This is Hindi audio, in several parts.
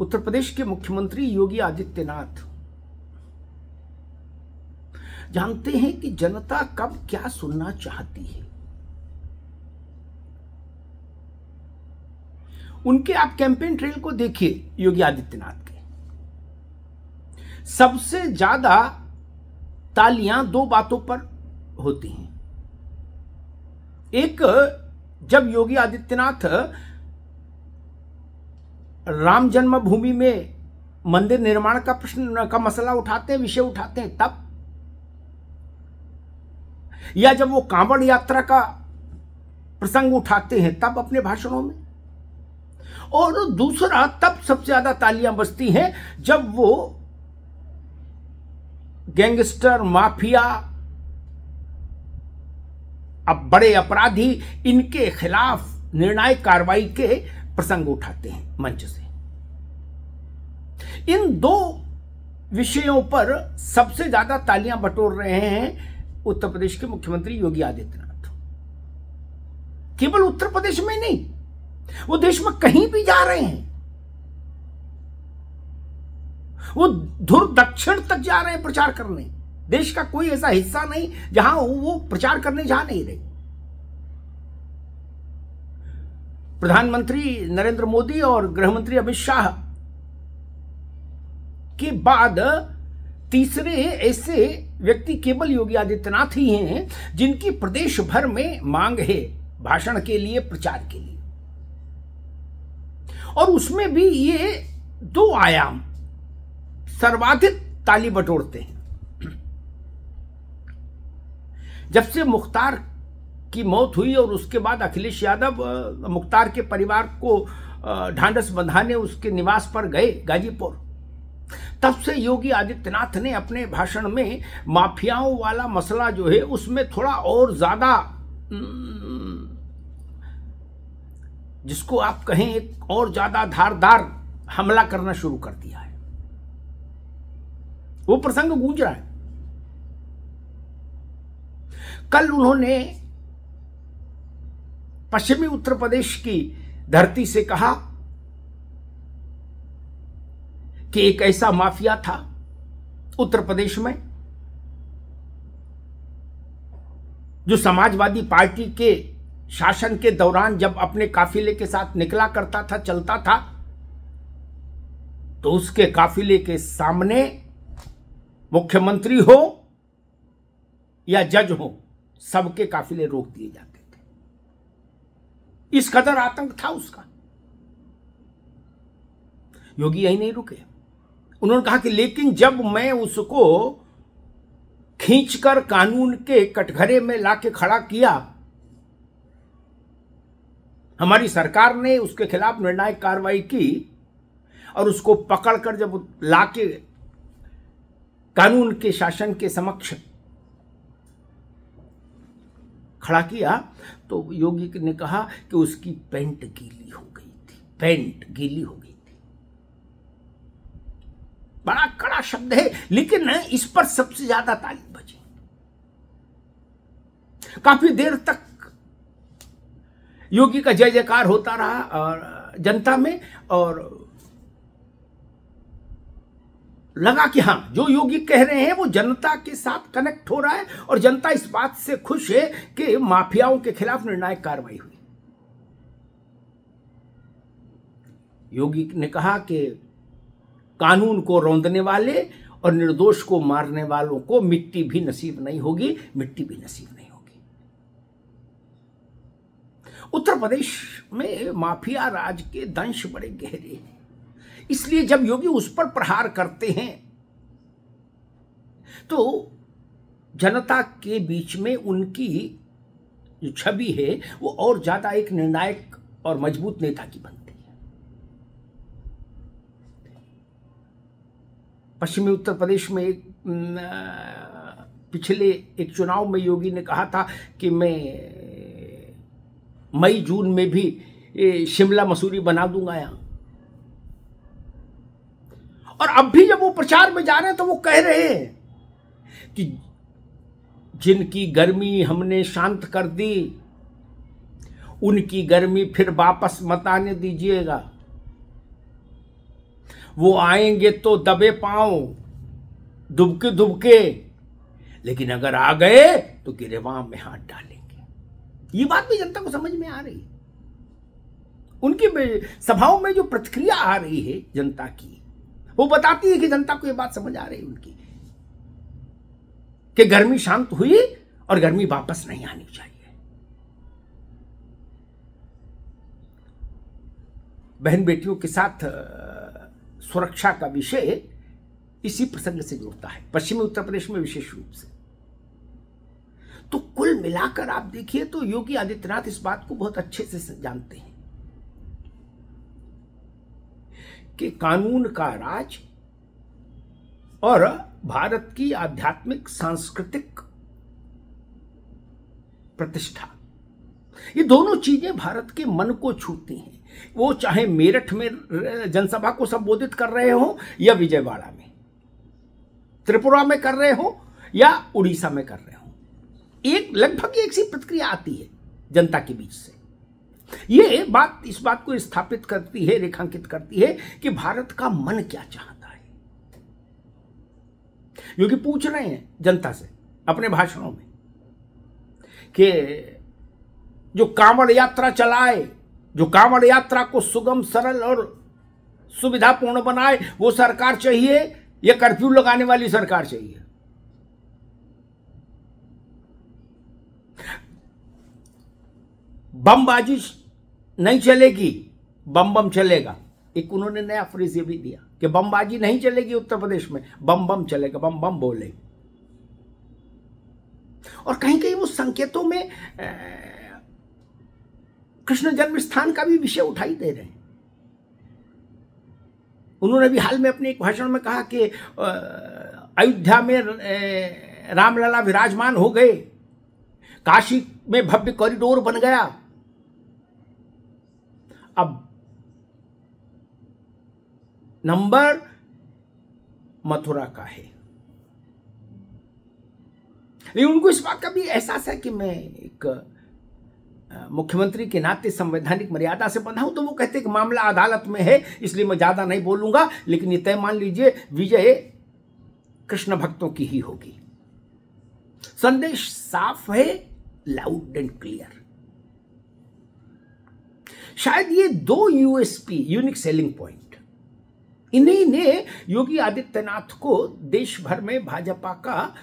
उत्तर प्रदेश के मुख्यमंत्री योगी आदित्यनाथ जानते हैं कि जनता कब क्या सुनना चाहती है। उनके आप कैंपेन ट्रेल को देखिए। योगी आदित्यनाथ के सबसे ज्यादा तालियां दो बातों पर होती हैं। एक, जब योगी आदित्यनाथ राम जन्मभूमि में मंदिर निर्माण का प्रश्न का मसला उठाते हैं, विषय उठाते हैं, तब, या जब वो कांवड़ यात्रा का प्रसंग उठाते हैं तब अपने भाषणों में। और दूसरा, तब सबसे ज्यादा तालियां बजती हैं जब वो गैंगस्टर, माफिया, अब बड़े अपराधी, इनके खिलाफ निर्णायक कार्रवाई के प्रसंग उठाते हैं मंच से। इन दो विषयों पर सबसे ज्यादा तालियां बटोर रहे हैं उत्तर प्रदेश के मुख्यमंत्री योगी आदित्यनाथ। केवल उत्तर प्रदेश में नहीं, वो देश में कहीं भी जा रहे हैं। वो ध्रुव दक्षिण तक जा रहे हैं प्रचार करने। देश का कोई ऐसा हिस्सा नहीं जहां वो प्रचार करने जा नहीं रहे। प्रधानमंत्री नरेंद्र मोदी और गृहमंत्री अमित शाह के बाद तीसरे ऐसे व्यक्ति केवल योगी आदित्यनाथ ही हैं जिनकी प्रदेश भर में मांग है भाषण के लिए, प्रचार के लिए। और उसमें भी ये दो आयाम सर्वाधिक ताली बटोरते हैं। जब से मुख्तार की मौत हुई और उसके बाद अखिलेश यादव मुख्तार के परिवार को ढांढस बंधाने उसके निवास पर गए गाजीपुर, तब से योगी आदित्यनाथ ने अपने भाषण में माफियाओं वाला मसला जो है उसमें थोड़ा और ज्यादा, जिसको आप कहें एक और ज्यादा धारदार हमला करना शुरू कर दिया है। वो प्रसंग गूंज रहा है। कल उन्होंने पश्चिमी उत्तर प्रदेश की धरती से कहा कि एक ऐसा माफिया था उत्तर प्रदेश में जो समाजवादी पार्टी के शासन के दौरान जब अपने काफिले के साथ निकला करता था, चलता था, तो उसके काफिले के सामने मुख्यमंत्री हो या जज हो, सबके काफिले रोक दिए जाते थे। इस कदर आतंक था उसका। योगी यही नहीं रुके। उन्होंने कहा कि लेकिन जब मैं उसको खींचकर कानून के कटघरे में लाके खड़ा किया, हमारी सरकार ने उसके खिलाफ निर्णायक कार्रवाई की और उसको पकड़कर जब लाके कानून के शासन के समक्ष खड़ा किया, तो योगी ने कहा कि उसकी पैंट गीली हो गई थी, पैंट गीली हो गई थी। बड़ा कड़ा शब्द है, लेकिन इस पर सबसे ज्यादा ताली बजी। काफी देर तक योगी का जय जयकार होता रहा और जनता में, और लगा कि हां, जो योगी कह रहे हैं वो जनता के साथ कनेक्ट हो रहा है और जनता इस बात से खुश है कि माफियाओं के खिलाफ निर्णायक कार्रवाई हुई। योगी ने कहा कि कानून को रौंदने वाले और निर्दोष को मारने वालों को मिट्टी भी नसीब नहीं होगी, मिट्टी भी नसीब नहीं होगी। उत्तर प्रदेश में माफिया राज के दंश बड़े गहरे हैं, इसलिए जब योगी उस पर प्रहार करते हैं तो जनता के बीच में उनकी जो छवि है वो और ज्यादा एक निर्णायक और मजबूत नेता की बनती है। पश्चिमी उत्तर प्रदेश में पिछले एक चुनाव में योगी ने कहा था कि मैं मई जून में भी शिमला मसूरी बना दूंगा यहां। और अब भी जब वो प्रचार में जा रहे हैं तो वो कह रहे हैं कि जिनकी गर्मी हमने शांत कर दी, उनकी गर्मी फिर वापस मत आने दीजिएगा। वो आएंगे तो दबे पांव, दुबके दुबके, लेकिन अगर आ गए तो गिरेबान में हाथ डालेंगे। ये बात भी जनता को समझ में आ रही है। उनकी सभाओं में जो प्रतिक्रिया आ रही है जनता की, वो बताती है कि जनता को ये बात समझ आ रही है उनकी कि गर्मी शांत हुई और गर्मी वापस नहीं आनी चाहिए। बहन बेटियों के साथ सुरक्षा का विषय इसी प्रसंग से जुड़ता है, पश्चिमी उत्तर प्रदेश में विशेष रूप से। तो कुल मिलाकर आप देखिए तो योगी आदित्यनाथ इस बात को बहुत अच्छे से जानते हैं कि कानून का राज और भारत की आध्यात्मिक सांस्कृतिक प्रतिष्ठा, ये दोनों चीजें भारत के मन को छूती हैं। वो चाहे मेरठ में जनसभा को संबोधित कर रहे हो या विजयवाड़ा में, त्रिपुरा में कर रहे हो या उड़ीसा में कर रहे हो, एक लगभग एक सी प्रतिक्रिया आती है जनता के बीच से। ये बात इस बात को स्थापित करती है, रेखांकित करती है कि भारत का मन क्या चाहता है। योगी पूछ रहे हैं जनता से अपने भाषणों में कि जो कांवड़ यात्रा चलाए, जो कांवड़ यात्रा को सुगम, सरल और सुविधापूर्ण बनाए, वो सरकार चाहिए या कर्फ्यू लगाने वाली सरकार चाहिए? बमबाजी नहीं चलेगी, बम बम चलेगा। एक उन्होंने नया फ्रेज ये भी दिया कि बमबाजी नहीं चलेगी उत्तर प्रदेश में, बम बम चलेगा, बम बम बोले। और कहीं कहीं वो संकेतों में कृष्ण जन्म स्थान का भी विषय उठाई दे रहे हैं। उन्होंने भी हाल में अपने एक भाषण में कहा कि अयोध्या में रामलला विराजमान हो गए, काशी में भव्य कॉरिडोर बन गया, अब नंबर मथुरा का है। लेकिन उनको इस बात का भी एहसास है कि मैं एक मुख्यमंत्री के नाते संवैधानिक मर्यादा से बंधा हूं, तो वो कहते हैं कि मामला अदालत में है, इसलिए मैं ज्यादा नहीं बोलूंगा, लेकिन ये तय मान लीजिए विजय कृष्ण भक्तों की ही होगी। संदेश साफ है, लाउड एंड क्लियर। शायद ये दो यूएसपी, यूनिक सेलिंग पॉइंट, इन्हीं ने योगी आदित्यनाथ को देश भर में भाजपा का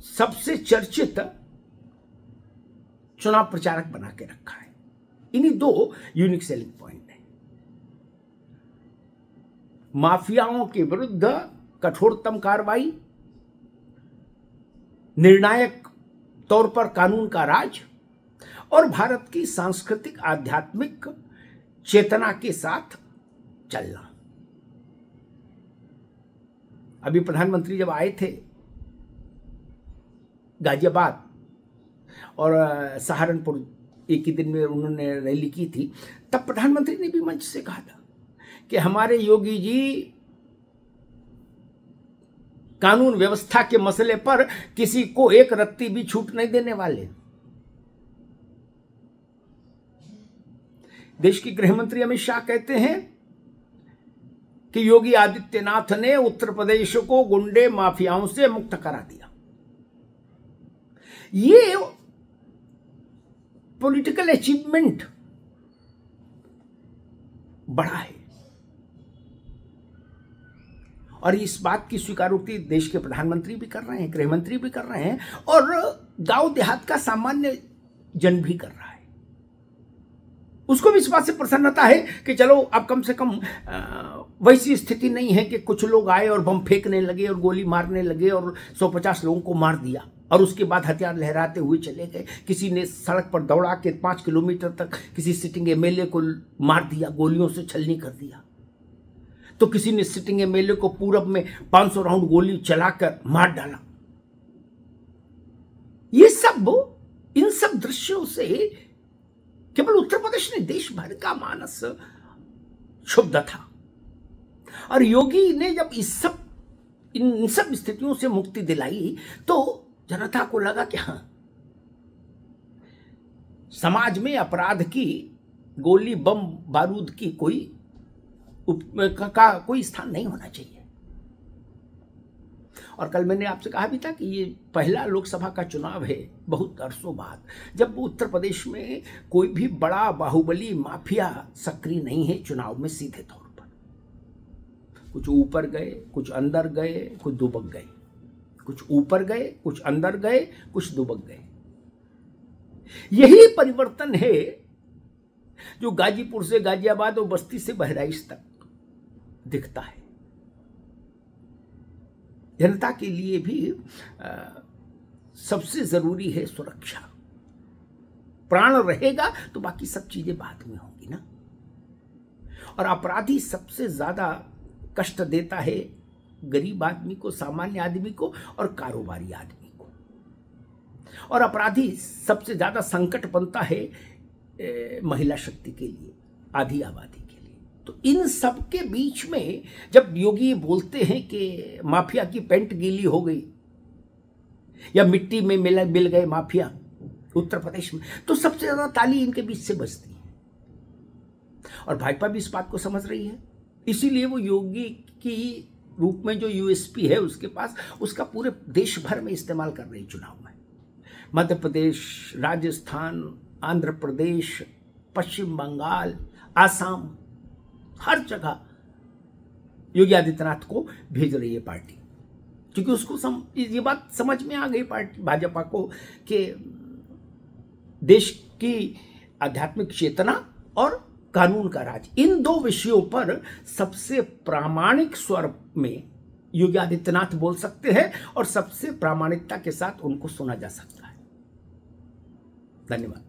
सबसे चर्चित चुनाव प्रचारक बना के रखा है। इन्हीं दो यूनिक सेलिंग पॉइंट है। माफियाओं के विरुद्ध कठोरतम कार्रवाई, निर्णायक तौर पर कानून का राज और भारत की सांस्कृतिक आध्यात्मिक चेतना के साथ चलना। अभी प्रधानमंत्री जब आए थे गाजियाबाद और सहारनपुर, एक ही दिन में उन्होंने रैली की थी, तब प्रधानमंत्री ने भी मंच से कहा था कि हमारे योगी जी कानून व्यवस्था के मसले पर किसी को एक रत्ती भी छूट नहीं देने वाले। देश के गृह मंत्री अमित शाह कहते हैं कि योगी आदित्यनाथ ने उत्तर प्रदेश को गुंडे माफियाओं से मुक्त करा दिया। ये पॉलिटिकल अचीवमेंट बड़ा है और इस बात की स्वीकारोक्ति देश के प्रधानमंत्री भी कर रहे हैं, गृह मंत्री भी कर रहे हैं और गांव देहात का सामान्य जन भी कर रहा है। उसको भी इस बात से प्रसन्नता है कि चलो अब कम से कम वैसी स्थिति नहीं है कि कुछ लोग आए और बम फेंकने लगे और गोली मारने लगे और 150 लोगों को मार दिया और उसके बाद हथियार लहराते हुए चले गए। किसी ने सड़क पर दौड़ा के 5 किलोमीटर तक किसी सिटिंग एमएलए को मार दिया, गोलियों से छलनी कर दिया। तो किसी ने सिटिंग एमएलए को पूरब में 500 राउंड गोली चलाकर मार डाला। ये सब, इन सब दृश्यों से केवल उत्तर प्रदेश ने देश भर का मानस क्षुब्ध था और योगी ने जब इन सब स्थितियों से मुक्ति दिलाई तो जनता को लगा कि हां, समाज में अपराध की, गोली बम बारूद की कोई का कोई स्थान नहीं होना चाहिए। और कल मैंने आपसे कहा भी था कि ये पहला लोकसभा का चुनाव है बहुत अरसों बाद, जब उत्तर प्रदेश में कोई भी बड़ा बाहुबली माफिया सक्रिय नहीं है चुनाव में सीधे तौर पर। कुछ ऊपर गए, कुछ अंदर गए, कुछ दुबक गए, कुछ ऊपर गए, कुछ अंदर गए, कुछ दुबक गए। यही परिवर्तन है जो गाजीपुर से गाजियाबाद और बस्ती से बहराइच तक दिखता है। जनता के लिए भी सबसे जरूरी है सुरक्षा। प्राण रहेगा तो बाकी सब चीजें बाद में होंगी ना। और अपराधी सबसे ज्यादा कष्ट देता है गरीब आदमी को, सामान्य आदमी को और कारोबारी आदमी को। और अपराधी सबसे ज्यादा संकट बनता है महिला शक्ति के लिए, आधी आबादी के लिए। तो इन सब के बीच में जब योगी बोलते हैं कि माफिया की पेंट गीली हो गई या मिट्टी में मिल गए माफिया उत्तर प्रदेश में, तो सबसे ज्यादा ताली इनके बीच से बजती है। और भाजपा भी इस बात को समझ रही है, इसीलिए वो योगी की रूप में जो यूएसपी है उसके पास, उसका पूरे देश भर में इस्तेमाल कर रही चुनाव में। मध्य प्रदेश, राजस्थान, आंध्र प्रदेश, पश्चिम बंगाल, आसाम, हर जगह योगी आदित्यनाथ को भेज रही है पार्टी, क्योंकि उसको ये बात समझ में आ गई पार्टी भाजपा को कि देश की आध्यात्मिक चेतना और कानून का राज, इन दो विषयों पर सबसे प्रामाणिक स्वर में योगी आदित्यनाथ बोल सकते हैं और सबसे प्रामाणिकता के साथ उनको सुना जा सकता है। धन्यवाद।